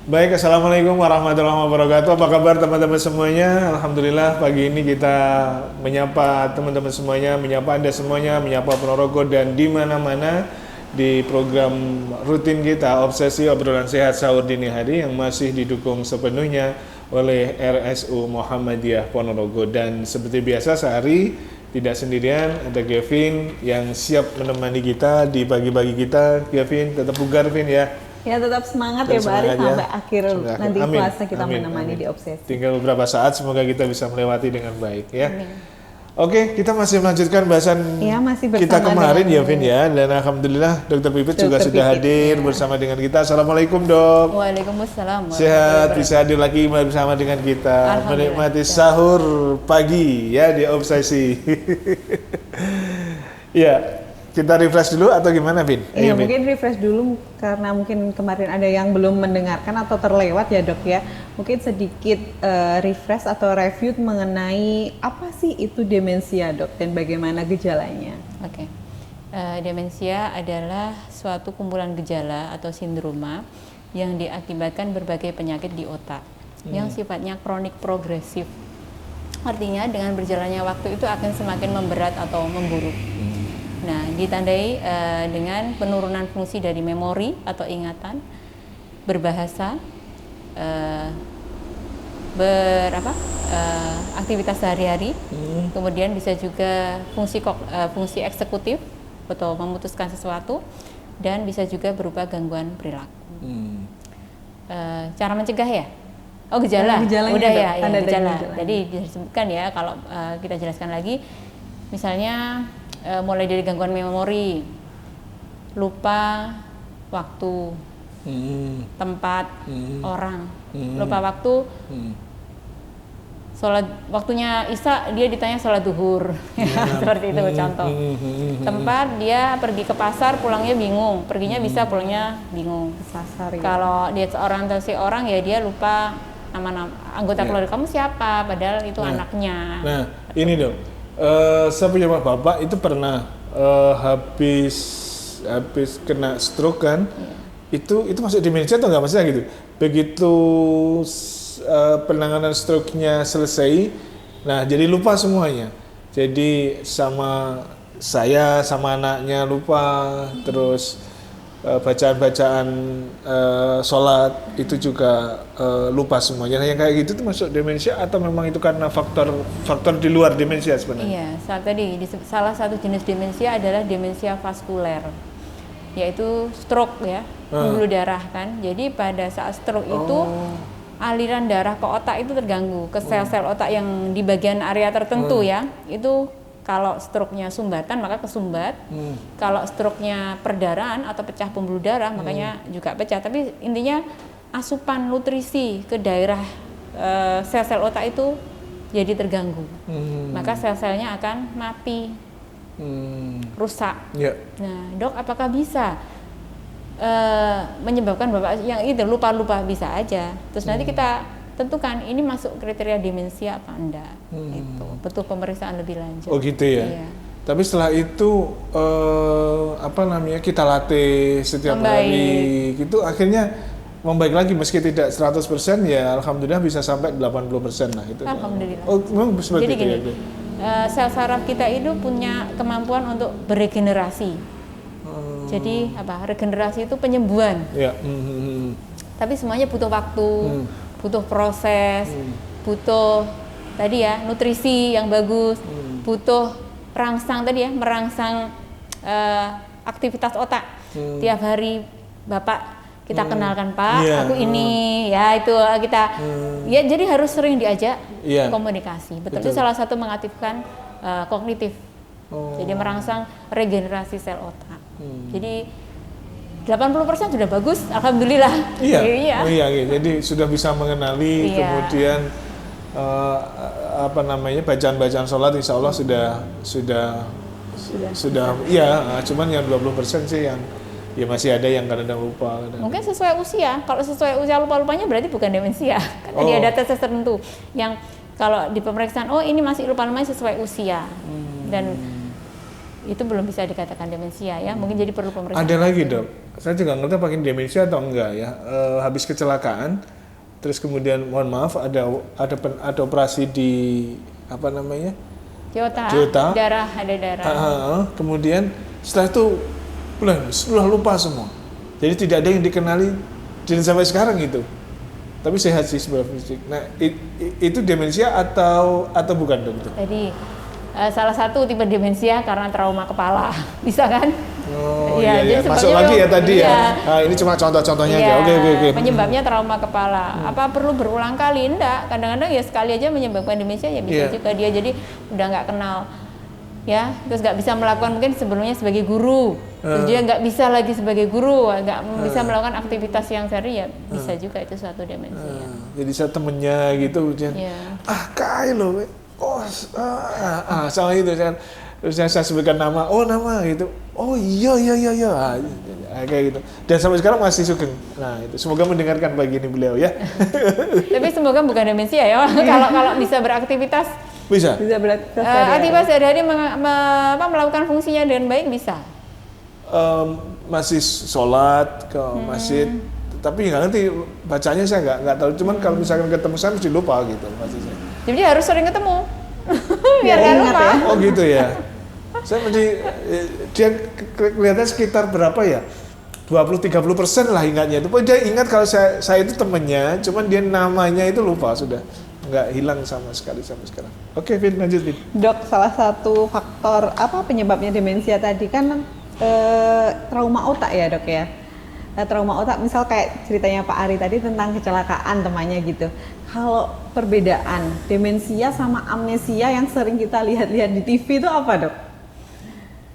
Baik, Assalamualaikum warahmatullahi wabarakatuh. Apa kabar teman-teman semuanya? Alhamdulillah pagi ini kita menyapa teman-teman semuanya, menyapa Anda semuanya, menyapa Ponorogo dan di mana-mana di program rutin kita Obsesi Obrolan Sehat Sahur Dini Hari yang masih didukung sepenuhnya oleh RSU Muhammadiyah Ponorogo. Dan seperti biasa sehari tidak sendirian, ada Kevin yang siap menemani kita di pagi-pagi kita. Kevin, tetap bugar, Vin ya. Ya tetap semangat ya Pak Ari sampai akhir nanti Amin. puasa kita Amin. menemani Amin. di Obsesi. Tinggal beberapa saat, semoga kita bisa melewati dengan baik ya. Amin. Oke, kita masih melanjutkan bahasan Ya, masih kita bersama kemarin dengan ya Vin ya. Dan Alhamdulillah Dr. Pipit juga Dr. sudah Pipit, hadir ya. bersama dengan kita. Assalamualaikum dok. Waalaikumsalam. Sehat, bisa hadir lagi bersama dengan kita. Menikmati sahur pagi ya di Obsesi. Ya. Kita refresh dulu atau gimana, Vin? Iya, mungkin refresh dulu karena mungkin kemarin ada yang belum mendengarkan atau terlewat ya dok ya. Mungkin sedikit refresh atau review mengenai apa sih itu demensia dok dan bagaimana gejalanya. Oke. Demensia adalah suatu kumpulan gejala atau sindroma yang diakibatkan berbagai penyakit di otak yang sifatnya kronik progresif. Artinya dengan berjalannya waktu itu akan semakin memberat atau memburuk. Nah, ditandai dengan penurunan fungsi dari memori atau ingatan, berbahasa, aktivitas sehari-hari, kemudian bisa juga fungsi eksekutif atau memutuskan sesuatu, dan bisa juga berupa gangguan perilaku. Cara mencegah ya? Oh, gejala. Udah ya, gejala. Jadi disebutkan ya, kalau kita jelaskan lagi, misalnya mulai dari gangguan memori, lupa waktu, tempat, orang, lupa waktu, sholat waktunya Isya dia ditanya sholat duhur, seperti itu contoh. Tempat dia pergi ke pasar pulangnya bingung, perginya bisa pulangnya bingung. Kesasar, ya. Kalau dia seorang ya dia lupa nama anggota keluarga kamu siapa, padahal itu anaknya. Nah, ini dong. Saya punya bapak itu pernah habis kena stroke kan, itu masuk demensia atau nggak maksudnya gitu. Begitu penanganan stroke-nya selesai, nah jadi lupa semuanya. Jadi sama saya sama anaknya lupa, terus bacaan-bacaan sholat itu juga lupa semuanya. Nah, yang kayak gitu tuh masuk demensia atau memang itu karena faktor di luar demensia sebenarnya? Iya, salah satu jenis demensia adalah demensia vaskuler, yaitu stroke ya, pembuluh darah kan. Jadi pada saat stroke itu aliran darah ke otak itu terganggu, ke sel-sel otak yang di bagian area tertentu ya, itu kalau stroke-nya sumbatan maka kesumbat, kalau stroke-nya perdarahan atau pecah pembuluh darah makanya juga pecah. Tapi intinya asupan nutrisi ke daerah sel-sel otak itu jadi terganggu, maka sel-selnya akan mati, rusak. Nah, dok, apakah bisa menyebabkan bapak yang itu lupa-lupa? Bisa aja. Terus nanti kita tentukan ini masuk kriteria demensia apa enggak. Itu butuh pemeriksaan lebih lanjut. Oh gitu ya. Iya. Tapi setelah itu kita latih setiap hari gitu, akhirnya membaik lagi meski tidak 100% ya, alhamdulillah bisa sampai 80% lah itu. Alhamdulillah. Oh, memang seperti jadi itu gini, ya. Sel saraf kita itu punya kemampuan untuk beregenerasi. Jadi regenerasi itu penyembuhan. Ya. Tapi semuanya butuh waktu, butuh proses, butuh tadi ya nutrisi yang bagus, butuh merangsang aktivitas otak. Tiap hari Bapak kita kenalkan Pak, aku ini ya itu kita ya, jadi harus sering diajak komunikasi. Betul. Itu salah satu mengaktifkan kognitif. Jadi merangsang regenerasi sel otak. Jadi 80% sudah bagus, alhamdulillah. Iya. Jadi sudah bisa mengenali, kemudian bacaan-bacaan sholat, insya Allah sudah. Iya. Cuman yang 20% sih yang ya masih ada yang kadang-kadang lupa. Mungkin sesuai usia. Kalau sesuai usia lupa-lupanya berarti bukan demensia. Kan tadi ada tes tertentu yang kalau di pemeriksaan ini masih lupa-lupanya sesuai usia. Dan itu belum bisa dikatakan demensia ya. Mungkin jadi perlu pemeriksaan. Ada lagi dok, saya juga nggak ngerti apakah ini demensia atau enggak ya. Habis kecelakaan, terus kemudian mohon maaf ada operasi di apa namanya? Jota. Darah, ada darah. Kemudian setelah itu sudah lupa semua. Jadi tidak ada yang dikenali dan sampai sekarang itu. Tapi sehat sih secara fisik. Nah, itu demensia atau bukan dok? Jadi salah satu tipe demensia karena trauma kepala, bisa kan? Oh ya, iya, jadi masuk lagi ya tadi iya. ya. Nah, ini cuma contoh-contohnya aja. Oke. Penyebabnya trauma kepala. Apa perlu berulang kali? Enggak. Kadang-kadang ya sekali aja menyebabkan demensia ya bisa juga dia jadi udah nggak kenal. Ya, terus nggak bisa melakukan mungkin sebelumnya sebagai guru, terus dia nggak bisa lagi sebagai guru, nggak bisa melakukan aktivitas yang sehari ya bisa juga itu suatu demensia. Jadi saya temennya gitu, Kai lo, sama itu kan, terus saya sebutkan nama, nama gitu, iya, kayak gitu, dan sampai sekarang masih sugeng. Nah itu semoga mendengarkan pagi ini beliau ya. Tapi semoga bukan demensia ya, kalau bisa beraktivitas. Bisa beraktivitas aktivitas sehari-hari melakukan fungsinya dengan baik bisa. Masih sholat ke masjid, tapi nggak ngerti bacanya saya nggak tahu. Cuman kalau misalkan ketemu saya mesti lupa gitu pasti saya. Jadi harus sering ketemu biar nggak lupa. Ya. Oh gitu ya. Saya mesti dia kelihatannya sekitar berapa ya? 20-30% lah ingatnya itu. Dia ingat kalau saya itu temennya, cuman dia namanya itu lupa sudah. Nggak hilang sama sekali sampai sekarang. Oke, Vin, lanjut Vin. Dok, salah satu faktor penyebabnya demensia tadi kan trauma otak ya dok ya. Trauma otak misal kayak ceritanya Pak Ari tadi tentang kecelakaan temannya gitu. Kalau perbedaan demensia sama amnesia yang sering kita lihat-lihat di TV itu apa dok?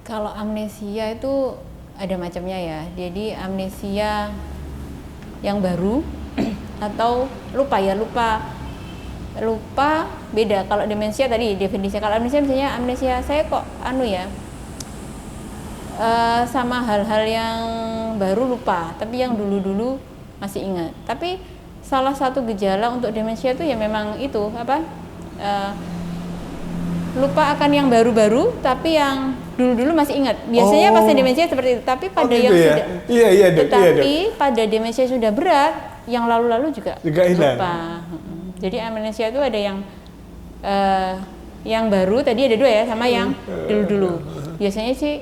Kalau amnesia itu ada macamnya ya. Jadi amnesia yang baru atau lupa beda. Kalau demensia tadi definisi, kalau amnesia misalnya amnesia saya kok sama hal-hal yang baru lupa, tapi yang dulu-dulu masih ingat. Tapi salah satu gejala untuk demensia itu ya memang itu lupa akan yang baru-baru, tapi yang dulu-dulu masih ingat. Biasanya pas demensia seperti itu. Tapi pada gitu yang ya? sudah, iya, dok, tetapi pada demensia sudah berat, yang lalu-lalu juga hilang. Lupa. Jadi amnesia itu ada yang baru tadi ada dua ya, sama yang dulu-dulu. Biasanya sih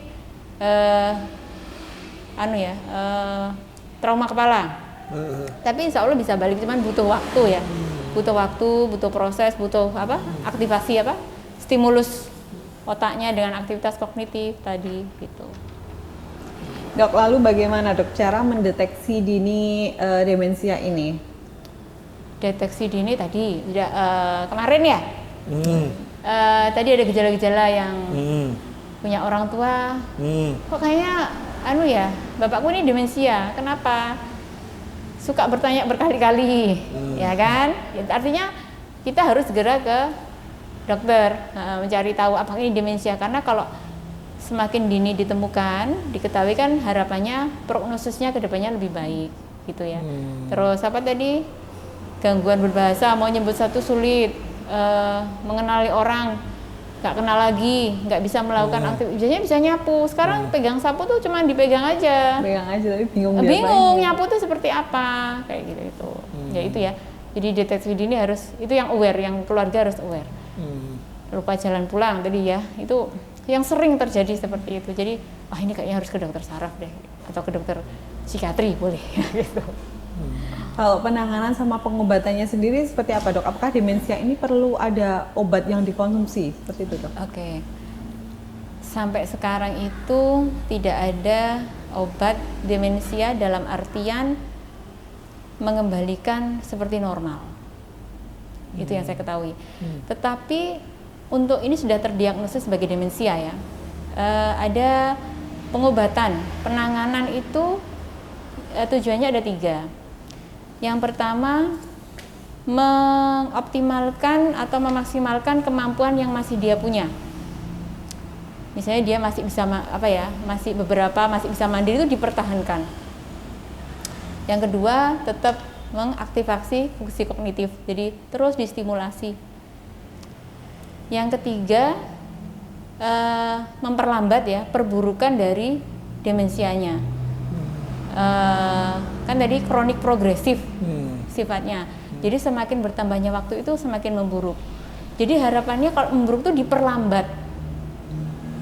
trauma kepala. Tapi insya Allah bisa balik, cuman butuh waktu ya. Butuh proses, butuh aktivasi stimulus otaknya dengan aktivitas kognitif tadi gitu. Dok, lalu bagaimana dok cara mendeteksi dini demensia ini? Deteksi dini tadi sudah kemarin ya. Tadi ada gejala-gejala yang punya orang tua. Kok kayaknya bapakku ini demensia. Kenapa? Suka bertanya berkali-kali, ya kan? Artinya kita harus segera ke dokter mencari tahu apakah ini demensia. Karena kalau semakin dini ditemukan, diketahui kan harapannya prognosisnya ke depannya lebih baik, gitu ya. Terus apa tadi? Gangguan berbahasa, mau nyebut satu sulit, mengenali orang nggak kenal lagi, nggak bisa melakukan aktivitas. Biasanya bisa nyapu, sekarang pegang sapu tuh cuma dipegang aja. Pegang aja tapi bingung nyapu tuh seperti apa, kayak gitu itu. Ya itu ya. Jadi deteksi dini harus, itu yang aware, yang keluarga harus aware. Lupa jalan pulang tadi ya, itu yang sering terjadi seperti itu. Jadi ini kayaknya harus ke dokter saraf deh, atau ke dokter psikiatri boleh gitu. Kalau penanganan sama pengobatannya sendiri seperti apa dok? Apakah demensia ini perlu ada obat yang dikonsumsi seperti itu dok? Oke. Sampai sekarang itu tidak ada obat demensia dalam artian mengembalikan seperti normal. Itu yang saya ketahui. Tetapi untuk ini sudah terdiagnosis sebagai demensia ya. Ada pengobatan, penanganan itu tujuannya ada 3. Yang pertama, mengoptimalkan atau memaksimalkan kemampuan yang masih dia punya. Misalnya dia masih bisa masih bisa mandiri, itu dipertahankan. Yang kedua, tetap mengaktifasi fungsi kognitif, jadi terus distimulasi. Yang ketiga, memperlambat ya perburukan dari demensianya. Kan tadi kronik progresif sifatnya. Jadi semakin bertambahnya waktu itu semakin memburuk. Jadi harapannya kalau memburuk itu diperlambat.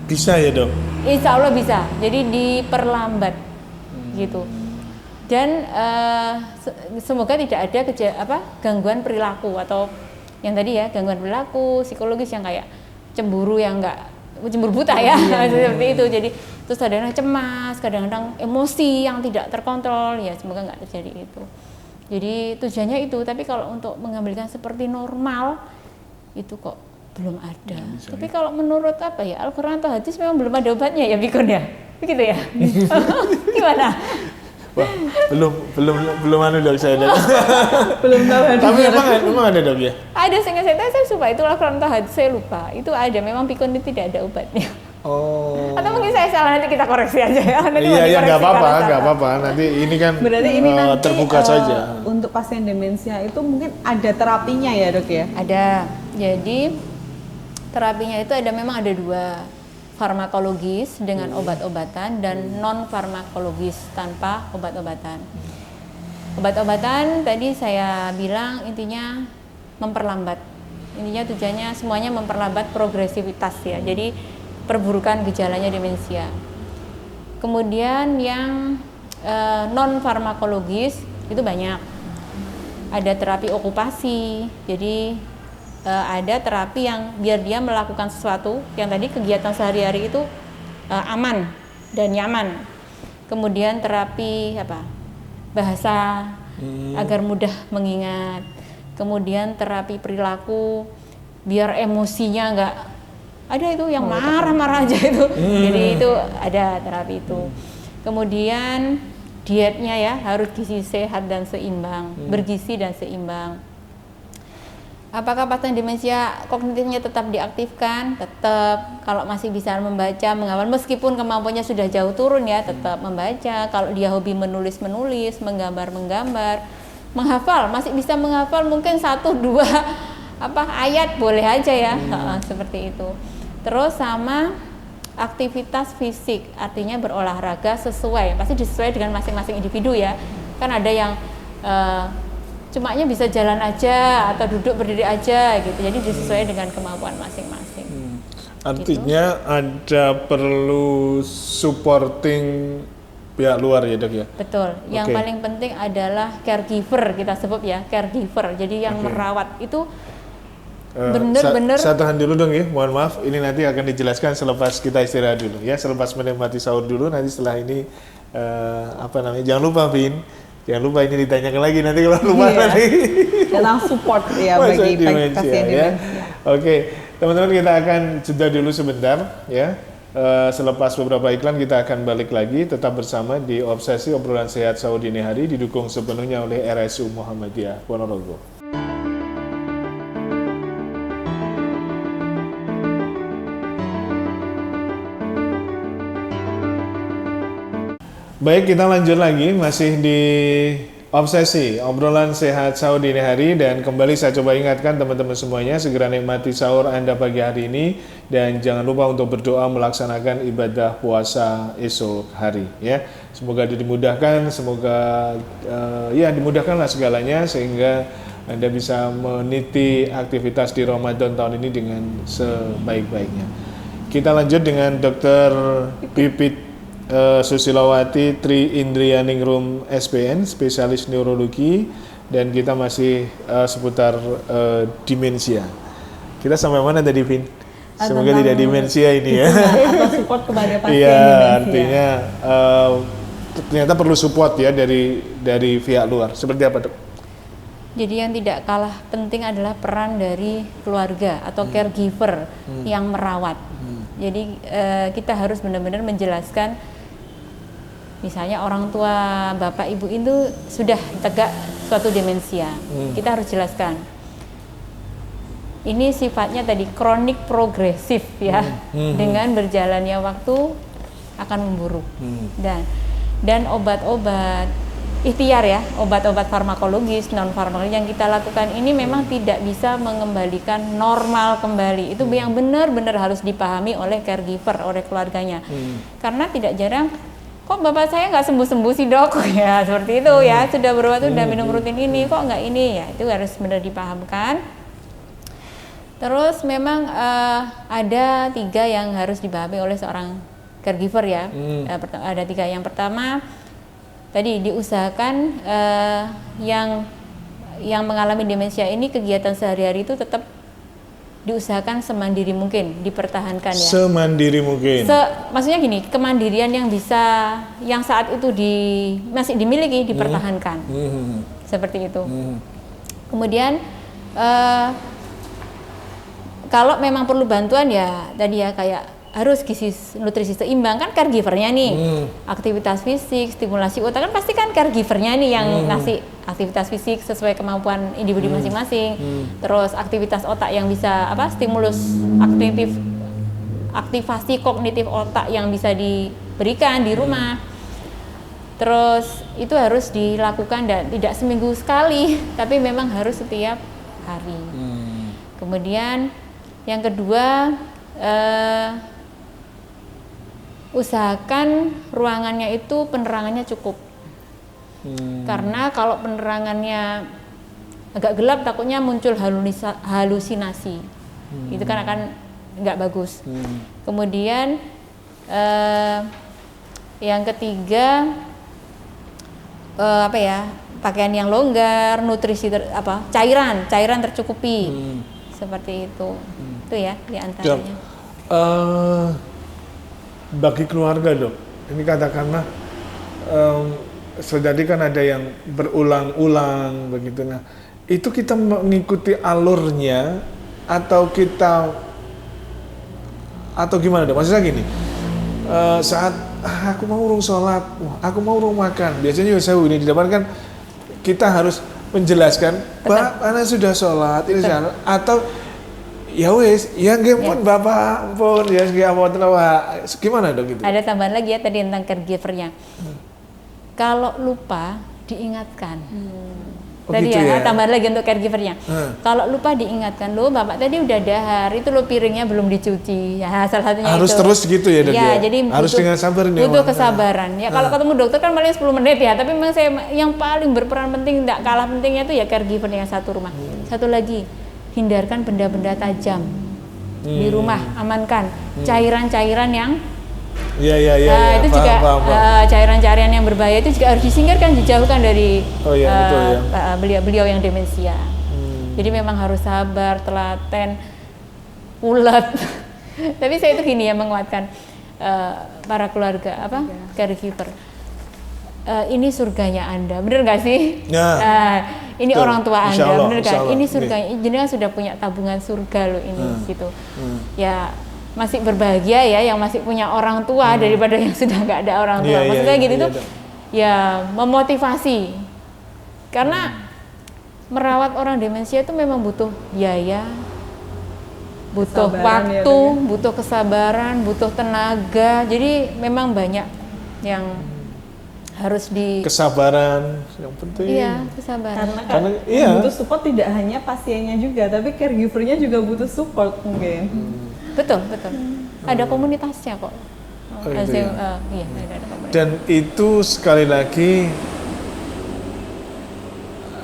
Bisa ya dok? Insya Allah bisa. Jadi diperlambat gitu. Dan semoga tidak ada gangguan perilaku atau yang tadi ya gangguan perilaku psikologis yang kayak cemburu yang enggak cemburu buta ya seperti itu. Jadi terus kadang-kadang cemas, kadang-kadang emosi yang tidak terkontrol ya semoga nggak terjadi itu. Jadi tujuannya itu. Tapi kalau untuk mengambilkan seperti normal itu kok belum ada. Tapi kalau menurut Al-Quran atau hadis memang belum ada obatnya ya Bikon ya, begitu ya? Gimana? Wah, belum dok saya dok. Belum tahu. Tapi memang ada dok ya? Ada, sehingga saya lupa itu Al-Quran atau hadis, saya lupa. Itu ada, memang Bikon itu tidak ada obatnya. Oh. Atau mungkin saya salah, nanti kita koreksi aja ya. Iya nggak apa-apa. Nanti ini kan berarti ini nanti terbuka saja. Untuk pasien demensia itu mungkin ada terapinya ya dok ya? Ada. Jadi terapinya itu memang ada dua, farmakologis dengan obat-obatan dan non farmakologis tanpa obat-obatan. Obat-obatan tadi saya bilang intinya memperlambat. Intinya tujuannya semuanya memperlambat progresivitas ya. Jadi perburukan gejalanya demensia. Kemudian yang non farmakologis itu banyak. Ada terapi okupasi. Jadi ada terapi yang biar dia melakukan sesuatu yang tadi kegiatan sehari-hari itu aman dan nyaman. Kemudian terapi bahasa agar mudah mengingat. Kemudian terapi perilaku biar emosinya enggak ada itu yang marah-marah aja itu. Jadi itu ada terapi itu. Kemudian dietnya ya harus gizi sehat dan seimbang, bergizi dan seimbang. Apakah pasien demensia kognitifnya tetap diaktifkan? Tetap. Kalau masih bisa membaca, menghafal, meskipun kemampuannya sudah jauh turun ya, tetap membaca. Kalau dia hobi menulis-menulis, menggambar-menggambar, menghafal, masih bisa menghafal mungkin 1-2 ayat boleh aja ya, seperti itu. Terus sama aktivitas fisik, artinya berolahraga sesuai, pasti disesuai dengan masing-masing individu ya. Kan ada yang cumanya bisa jalan aja atau duduk berdiri aja gitu. Jadi disesuaikan dengan kemampuan masing-masing. Artinya gitu. Ada perlu supporting pihak luar ya dok ya? Betul. Yang paling penting adalah caregiver, kita sebut ya, caregiver. Jadi yang merawat itu benar-benar. Saya tahan dulu dong ya, mohon maaf. Ini nanti akan dijelaskan selepas kita istirahat dulu ya, selepas menikmati sahur dulu. Nanti setelah ini jangan lupa Vin. Jangan lupa ini ditanyakan lagi nanti kalau lupa nanti. Tentang support ya bagi pasien demensia. Oke, teman-teman kita akan jeda dulu sebentar ya. Selepas beberapa iklan kita akan balik lagi, tetap bersama di Obsesi Obrolan Sehat Sahur Dini Hari, didukung sepenuhnya oleh RSU Muhammadiyah Ponorogo. Baik, kita lanjut lagi, masih di Obsesi Obrolan Sehat Sahur Dini Hari, dan kembali saya coba ingatkan teman-teman semuanya, segera nikmati sahur Anda pagi hari ini, dan jangan lupa untuk berdoa melaksanakan ibadah puasa esok hari ya. Semoga dimudahkan, semoga dimudahkanlah segalanya sehingga Anda bisa meniti aktivitas di Ramadan tahun ini dengan sebaik-baiknya. Kita lanjut dengan Dr. Pipit Susilawati Tri Indrianingrum SPN, spesialis neurologi, dan kita masih seputar demensia. Kita sampai mana tadi, Vin? Semoga tidak demensia ini ya. Atau support kepada pasien iya, demensia. artinya ternyata perlu support ya dari pihak luar. Seperti apa, Dok? Jadi yang tidak kalah penting adalah peran dari keluarga atau caregiver yang merawat. Jadi kita harus benar-benar menjelaskan, misalnya orang tua bapak ibu itu sudah tegak suatu demensia, kita harus jelaskan. Ini sifatnya tadi kronik progresif ya, dengan berjalannya waktu akan memburuk. Dan obat-obat ikhtiar ya, obat-obat farmakologis, non farmakologis yang kita lakukan ini memang tidak bisa mengembalikan normal kembali. Itu yang benar-benar harus dipahami oleh caregiver, oleh keluarganya. Karena tidak jarang, kok bapak saya nggak sembuh-sembuh sih dok? Ya seperti itu ya, sudah berobat, sudah minum rutin ini, kok nggak ini ya, itu harus benar dipahamkan. Terus memang ada 3 yang harus dipahami oleh seorang caregiver ya. Ada 3. Yang pertama, tadi diusahakan yang mengalami demensia ini kegiatan sehari-hari itu tetap diusahakan semandiri mungkin, dipertahankan ya. Semandiri mungkin. Maksudnya gini, kemandirian yang bisa, yang saat itu masih dimiliki dipertahankan, seperti itu. Kemudian kalau memang perlu bantuan ya tadi ya kayak harus nutrisi seimbang kan caregivernya nih, aktivitas fisik, stimulasi otak kan pasti kan caregivernya nih yang ngasih aktivitas fisik sesuai kemampuan individu masing-masing, terus aktivitas otak yang bisa stimulus aktivasi kognitif otak yang bisa diberikan di rumah, terus itu harus dilakukan dan tidak seminggu sekali, tapi memang harus setiap hari. Kemudian yang kedua, usahakan ruangannya itu penerangannya cukup, karena kalau penerangannya agak gelap takutnya muncul halusinasi, itu kan akan nggak bagus. Kemudian yang ketiga pakaian yang longgar, nutrisi cairan tercukupi, seperti itu. Itu ya diantaranya. Bagi keluarga dok, ini katakanlah tadi kan ada yang berulang-ulang begitu, nah itu kita mengikuti alurnya atau gimana dok? Maksudnya gini, saat aku mau urung sholat, aku mau urung makan, biasanya saya ini di depan kan kita harus menjelaskan, Pak, anak sudah sholat, ini atau ya wes, ya pun bapak pun ya gimana dong gitu? Ada tambahan lagi ya tadi tentang caregivernya. Kalau lupa diingatkan. Tadi gitu ya, tambahan lagi untuk caregivernya. Kalau lupa diingatkan, lo bapak tadi udah dahar, itu lo piringnya belum dicuci. Ya salah satunya harus itu. Terus gitu ya dok ya. Jadi harus dengan sabar nih. Butuh kesabaran. Ya kalau ketemu dokter kan paling 10 menit ya, tapi memang yang paling berperan penting, tidak kalah pentingnya itu ya caregivernya satu rumah. Satu lagi, hindarkan benda-benda tajam di rumah, amankan cairan-cairan yang itu juga cairan-cairan yang berbahaya itu juga harus disingkirkan, dijauhkan dari beliau yang demensia. Jadi memang harus sabar, telaten, ulet. Tapi saya itu gini ya, menguatkan para keluarga caregiver. Ini surganya Anda, bener nggak sih? Ini betul. Orang tua Anda, bener kan? Ini surganya, jenengan sudah punya tabungan surga loh ini, gitu. Ya masih berbahagia ya, yang masih punya orang tua daripada yang sudah nggak ada orang tua. Maksudnya gitu tuh, ya memotivasi. Karena merawat orang demensia itu memang butuh biaya, butuh waktu, butuh kesabaran, butuh tenaga. Jadi memang banyak yang harus kesabaran yang penting. Iya, kesabaran. Karena butuh support tidak hanya pasiennya juga, tapi caregivernya juga butuh support mungkin. Betul. Ada komunitasnya kok. Ada komunitas. Dan itu sekali lagi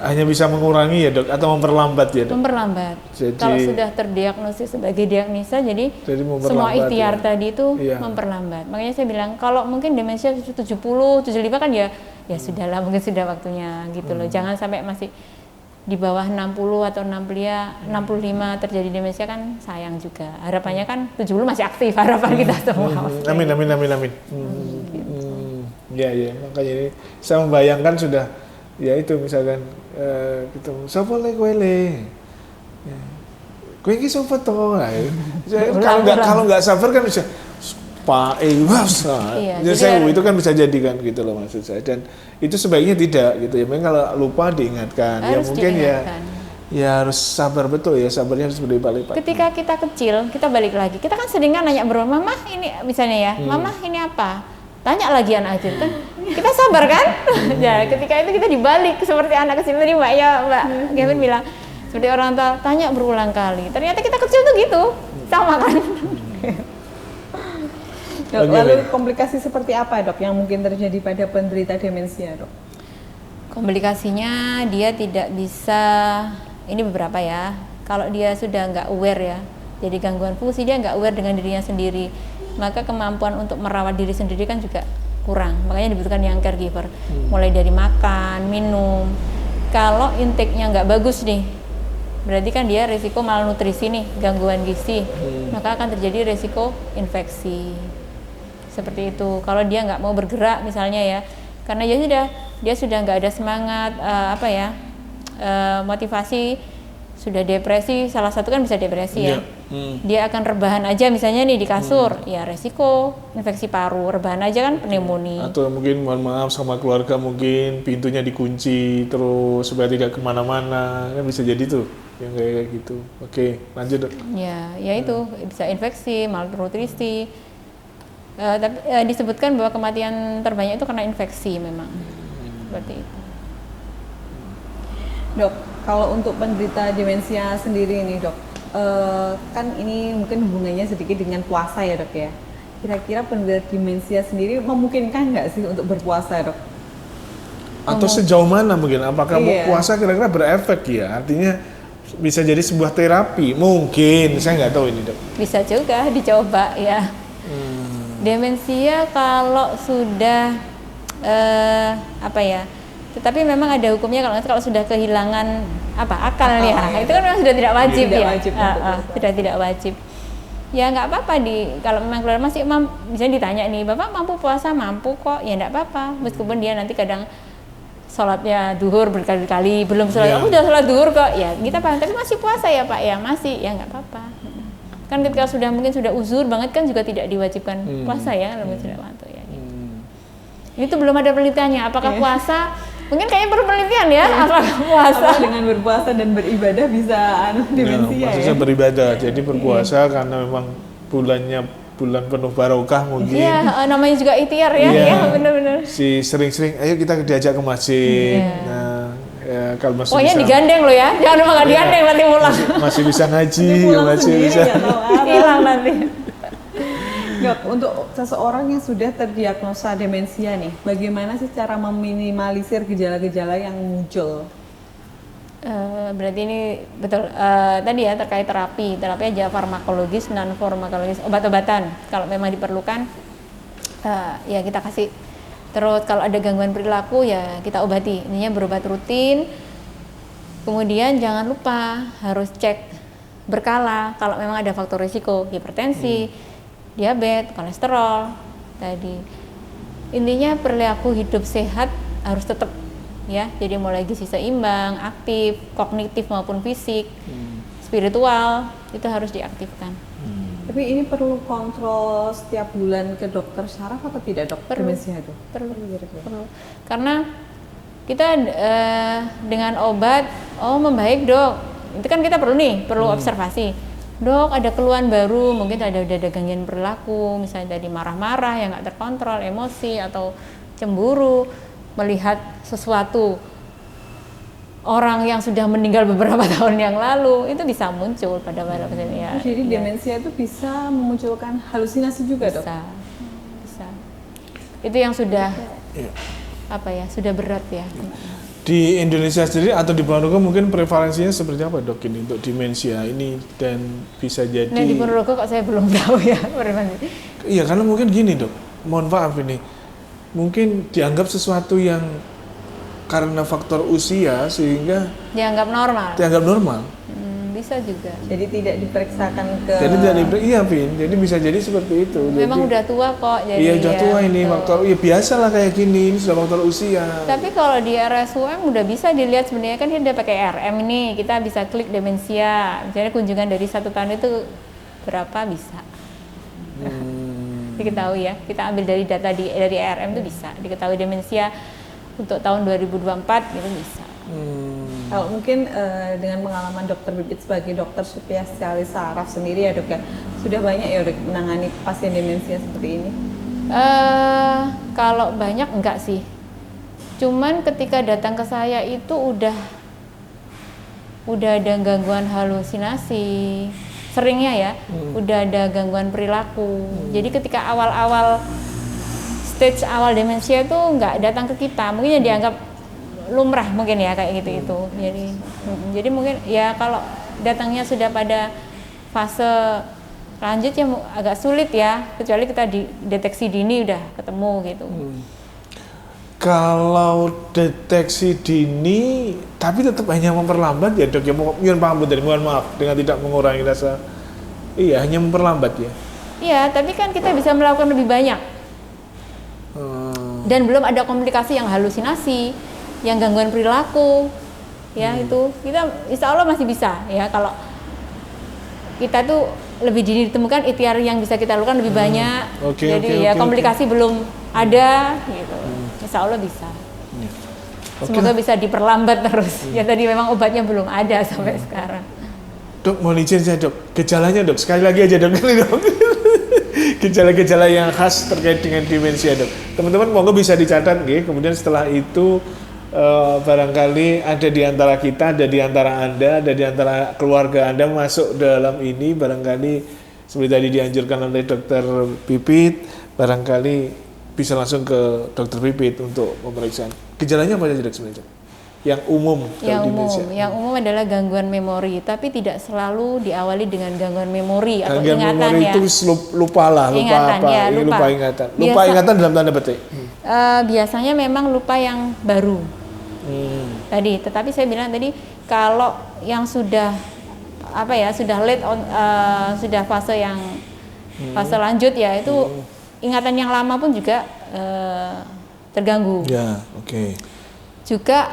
hanya bisa mengurangi ya dok, atau memperlambat ya dok? Memperlambat. Jadi, kalau sudah terdiagnosis sebagai diagnosa, jadi semua ikhtiar tadi itu memperlambat. Makanya saya bilang kalau mungkin demensia 70, 75 kan ya sudahlah, mungkin sudah waktunya gitu loh. Jangan sampai masih di bawah 60 atau 65 terjadi demensia, kan sayang juga. Harapannya kan 70 masih aktif, harapan kita semua. Amin. Ya, makanya ini saya membayangkan sudah ya itu misalkan kita sapa le kowe le. Kowe iki sapa to? Kalau nggak sabar kan bisa Pak jadi itu kan bisa jadi kan gitu loh maksud saya, dan itu sebaiknya tidak gitu ya. Memang kalau lupa diingatkan, ya mungkin ya harus sabar, betul ya, sabarnya harus berlipat-lipat. Ketika kita kecil, kita balik lagi, kita kan sering kan nanya bro, mama ini misalnya ya, mama ini apa? Tanya lagi anak kecil kan, ini kita sabar kan? Ya, ketika itu kita dibalik seperti anak kecil tadi Mbak Kevin bilang, seperti orang tua tanya berulang kali. Ternyata kita kecil tuh gitu, sama kan? Dok, lalu komplikasi seperti apa dok yang mungkin terjadi pada penderita demensia dok? Komplikasinya dia tidak bisa, ini beberapa ya, kalau dia sudah nggak aware ya, jadi gangguan fungsi dia nggak aware dengan dirinya sendiri, maka kemampuan untuk merawat diri sendiri kan juga kurang, makanya dibutuhkan yang caregiver, mulai dari makan, minum. Kalau intake-nya nggak bagus nih, berarti kan dia risiko malnutrisi nih, gangguan gizi, maka akan terjadi risiko infeksi. Seperti itu. Kalau dia nggak mau bergerak misalnya ya, karena dia sudah nggak ada semangat, motivasi, sudah depresi. Salah satu kan bisa depresi ya. Dia akan rebahan aja misalnya nih di kasur, ya resiko infeksi paru. Rebahan aja kan pneumonia. Atau mungkin mohon maaf sama keluarga mungkin pintunya dikunci terus supaya tidak kemana-mana, kan bisa jadi tuh yang kayak gitu. Oke, lanjut dok. Ya itu bisa infeksi, malnutrisi. Tapi disebutkan bahwa kematian terbanyak itu karena infeksi memang. Seperti itu. Dok, kalau untuk penderita demensia sendiri nih dok, kan ini mungkin hubungannya sedikit dengan puasa ya dok ya. Kira-kira penderita demensia sendiri memungkinkan nggak sih untuk berpuasa dok? Atau sejauh mana mungkin? Apakah puasa kira-kira berefek ya? Artinya bisa jadi sebuah terapi? Mungkin, saya nggak tahu ini dok. Bisa juga dicoba ya. Demensia kalau sudah tetapi memang ada hukumnya kalau sudah kehilangan akal ya. Itu kan memang sudah tidak wajib sudah tidak wajib. Ya nggak apa-apa kalau memang keluarga masih misalnya ditanya nih, Bapak mampu puasa? Mampu kok. Ya nggak apa-apa. Meskipun dia nanti kadang sholatnya duhur berkali-kali, belum sholat, aku udah sholat duhur kok. Ya kita paham, tapi masih puasa ya Pak? Ya masih, ya nggak apa-apa. Kan ketika mungkin sudah uzur banget kan juga tidak diwajibkan puasa ya, kalau sudah waktu ya. Gitu. Itu belum ada penelitiannya. Apakah puasa? Mungkin kayaknya perlu penelitian ya. Apakah puasa? Apakah dengan berpuasa dan beribadah bisa demensia maksudnya beribadah. Jadi berpuasa karena memang bulan penuh barokah mungkin. Iya, namanya juga ikhtiar ya. Iya, benar-benar. Si sering-sering, ayo kita diajak ke masjid. Nah, kalau masih pokoknya bisa, digandeng loh ya, jangan malah digandeng nanti pulang. Masih bisa ngaji, masih bisa. Hilang nanti. Dok, untuk seseorang yang sudah terdiagnosa demensia nih, bagaimana sih cara meminimalisir gejala-gejala yang muncul? Berarti ini betul tadi ya terkait terapi aja farmakologis, non farmakologis, obat-obatan kalau memang diperlukan ya kita kasih. Terus kalau ada gangguan perilaku ya kita obati, intinya berobat rutin. Kemudian jangan lupa harus cek berkala kalau memang ada faktor risiko hipertensi, diabetes, kolesterol tadi. Intinya perilaku hidup sehat harus tetap ya, jadi mulai gizi seimbang, aktif, kognitif maupun fisik, spiritual itu harus diaktifkan. Tapi ini perlu kontrol setiap bulan ke dokter syaraf atau tidak dok? Demensia itu? Perlu. Karena kita dengan obat, membaik dok, itu kan kita perlu observasi. Dok ada keluhan baru, mungkin udah ada gangguan perilaku, misalnya tadi marah-marah yang nggak terkontrol, emosi atau cemburu, melihat sesuatu orang yang sudah meninggal beberapa tahun yang lalu itu bisa muncul pada pasien ya. Jadi demensia itu bisa memunculkan halusinasi juga dok? Bisa. Itu yang sudah sudah berat ya. Di Indonesia sendiri atau di Ponorogo mungkin prevalensinya seperti apa dok ini untuk demensia ini, dan bisa jadi? Nah di Ponorogo kok saya belum tahu ya prevalensi. Iya karena mungkin gini dok, mohon maaf ini, mungkin dianggap sesuatu yang karena faktor usia sehingga dianggap normal. Bisa juga. Jadi tidak diperiksakan ke. Jadi iya Vin, jadi bisa jadi seperti itu. Memang udah tua kok. Jadi iya udah tua ini faktor. Iya biasalah kayak gini, ini sudah faktor usia. Tapi kalau di RSUM udah bisa dilihat sebenarnya kan dia udah pakai RM nih, kita bisa klik demensia. Misalnya kunjungan dari 1 tahun itu berapa bisa. Diketahui ya, kita ambil dari data dari RM itu bisa diketahui demensia untuk tahun 2024 gitu bisa. Kalau mungkin dengan pengalaman dokter Bibit sebagai dokter spesialis saraf sendiri ya dok ya, sudah banyak ya dok menangani pasien demensia seperti ini? Kalau banyak enggak sih. Cuman ketika datang ke saya itu udah ada gangguan halusinasi, seringnya ya, udah ada gangguan perilaku. Jadi ketika awal-awal stage awal demensia itu nggak datang ke kita, mungkin ya dianggap lumrah mungkin ya kayak gitu itu. Jadi mungkin ya kalau datangnya sudah pada fase lanjut ya agak sulit ya, kecuali kita deteksi dini udah ketemu gitu. Kalau deteksi dini, tapi tetap hanya memperlambat ya dok ya, mohon maaf dengan tidak mengurangi rasa, iya hanya memperlambat ya. Iya, tapi kan kita bisa melakukan lebih banyak. Dan belum ada komplikasi yang halusinasi, yang gangguan perilaku, ya itu kita insya Allah masih bisa ya kalau kita tuh lebih dini ditemukan, ikhtiar yang bisa kita lakukan lebih banyak. Jadi komplikasi belum ada gitu. Insya Allah bisa. Semoga bisa diperlambat terus. Ya tadi memang obatnya belum ada sampai sekarang. Dok, mohon izin saya dok, gejalanya dok, sekali lagi aja dok, gejala-gejala yang khas terkait dengan demensia dok. Teman-teman monggo bisa dicatat nggih. Kemudian setelah itu barangkali ada di antara kita, ada di antara Anda, ada di antara keluarga Anda masuk dalam ini, barangkali seperti tadi dianjurkan oleh Dokter Pipit, barangkali bisa langsung ke Dokter Pipit untuk pemeriksaan. Gejalanya apa saja dok sebenarnya? Yang umum. Yang umum adalah gangguan memori, tapi tidak selalu diawali dengan gangguan memori atau gangguan ingatan memori ya. Itu lupa ingatan. Lupa ingatan dalam tanda petik. Biasanya memang lupa yang baru. Tadi, tetapi saya bilang tadi kalau yang sudah sudah late on, sudah fase yang fase lanjut ya itu ingatan yang lama pun juga terganggu. Ya, oke. Juga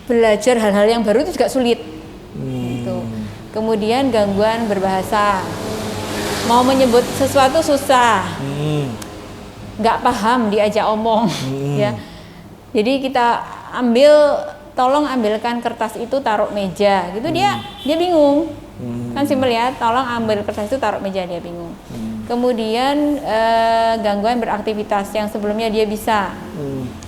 belajar hal-hal yang baru itu juga sulit. Gitu. Kemudian gangguan berbahasa, mau menyebut sesuatu susah, nggak paham diajak omong, ya. Jadi kita tolong ambilkan kertas itu taruh meja, gitu dia bingung, kan simpel ya. Tolong ambil kertas itu taruh meja, dia bingung. Kemudian gangguan beraktivitas yang sebelumnya dia bisa,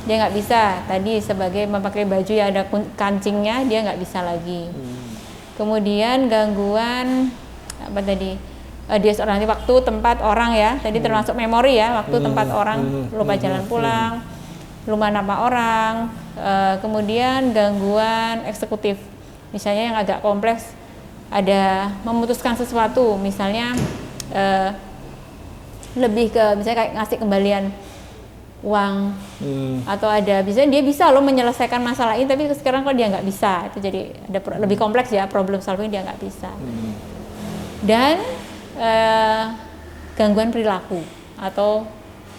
dia nggak bisa. Tadi sebagai memakai baju yang ada kancingnya, dia nggak bisa lagi. Kemudian gangguan apa tadi? Disorientasi waktu, tempat, orang ya. Tadi termasuk memori ya, waktu, tempat, orang, lupa jalan pulang, lupa nama orang. Kemudian gangguan eksekutif, misalnya yang agak kompleks, ada memutuskan sesuatu, misalnya lebih ke misalnya kayak ngasih kembalian uang, atau ada biasanya dia bisa loh menyelesaikan masalah ini, tapi sekarang kalau dia nggak bisa, itu jadi ada lebih kompleks ya, problem solving dia nggak bisa. Dan gangguan perilaku atau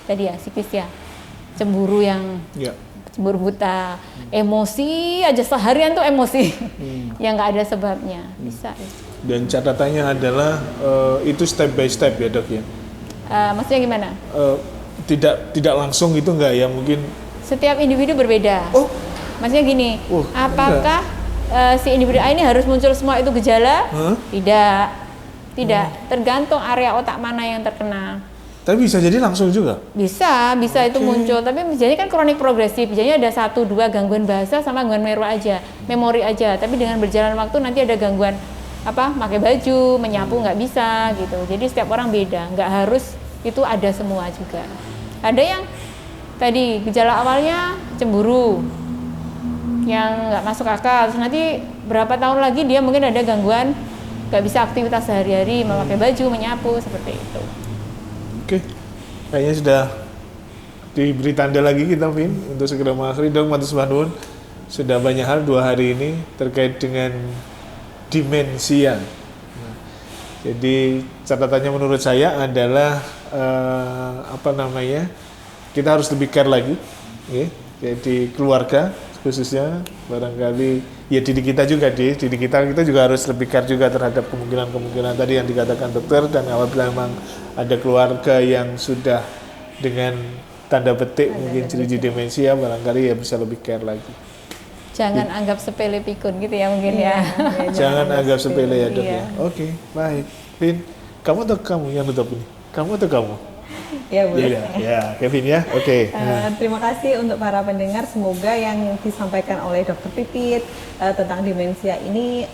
tadi ya psikis ya, cemburu yang cemburu buta, emosi aja seharian tuh emosi yang nggak ada sebabnya, bisa. Dan catatannya adalah itu step by step ya dok ya. Maksudnya gimana? Tidak langsung gitu nggak ya, mungkin setiap individu berbeda. Maksudnya gini, apakah si individu A ini harus muncul semua itu gejala? Tidak, tergantung area otak mana yang terkena. Tapi bisa jadi langsung juga? Bisa itu muncul, tapi jadi kan kronik progresif, jadi ada 1-2 gangguan bahasa sama gangguan memori aja, tapi dengan berjalan waktu nanti ada gangguan pakai baju, menyapu nggak bisa gitu. Jadi setiap orang beda, nggak harus itu ada semua juga. Ada yang tadi gejala awalnya cemburu yang nggak masuk akal, terus nanti berapa tahun lagi dia mungkin ada gangguan nggak bisa aktivitas sehari-hari, memakai baju, menyapu, seperti itu. Oke, kayaknya sudah diberi tanda lagi kita Vin untuk segera mengakhiri. Dok, matur nuwun, sudah banyak hal 2 hari ini terkait dengan demensia. Jadi catatannya menurut saya adalah kita harus lebih care lagi, ya. Jadi keluarga khususnya barangkali ya diri kita juga kita juga harus lebih care juga terhadap kemungkinan tadi yang dikatakan dokter. Dan apabila memang ada keluarga yang sudah dengan tanda petik mungkin ciri demensia, barangkali ya bisa lebih care lagi. Jangan anggap sepele pikun gitu ya mungkin ya. Jangan anggap sepele ya dok ya. Oke, baik. Vin, kamu atau kamu yang nutup ini? Kamu atau kamu? Ya boleh. Iya, ya, Kevin ya. Oke. Terima kasih untuk para pendengar. Semoga yang disampaikan oleh Dokter Pipit tentang demensia ini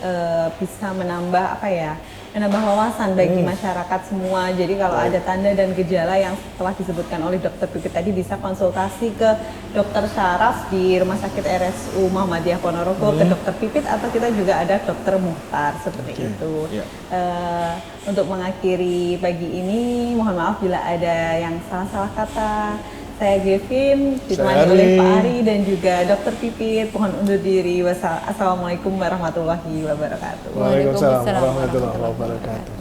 bisa menambah apa ya? Menambah wawasan bagi masyarakat semua. Jadi kalau ada tanda dan gejala yang telah disebutkan oleh Dokter Pipit tadi bisa konsultasi ke Dokter Syaraf di Rumah Sakit RSU Muhammadiyah Ponorogo, ke Dokter Pipit, atau kita juga ada Dokter Muhtar seperti itu. Ya. Untuk mengakhiri pagi ini, mohon maaf bila ada yang salah-salah kata. Saya Gevin, ditemani Saya oleh Ari. Pak Ari dan juga Dokter Pipit. Mohon undur diri. Assalamualaikum warahmatullahi wabarakatuh. Waalaikumsalam Waalaikumsalam warahmatullahi wabarakatuh.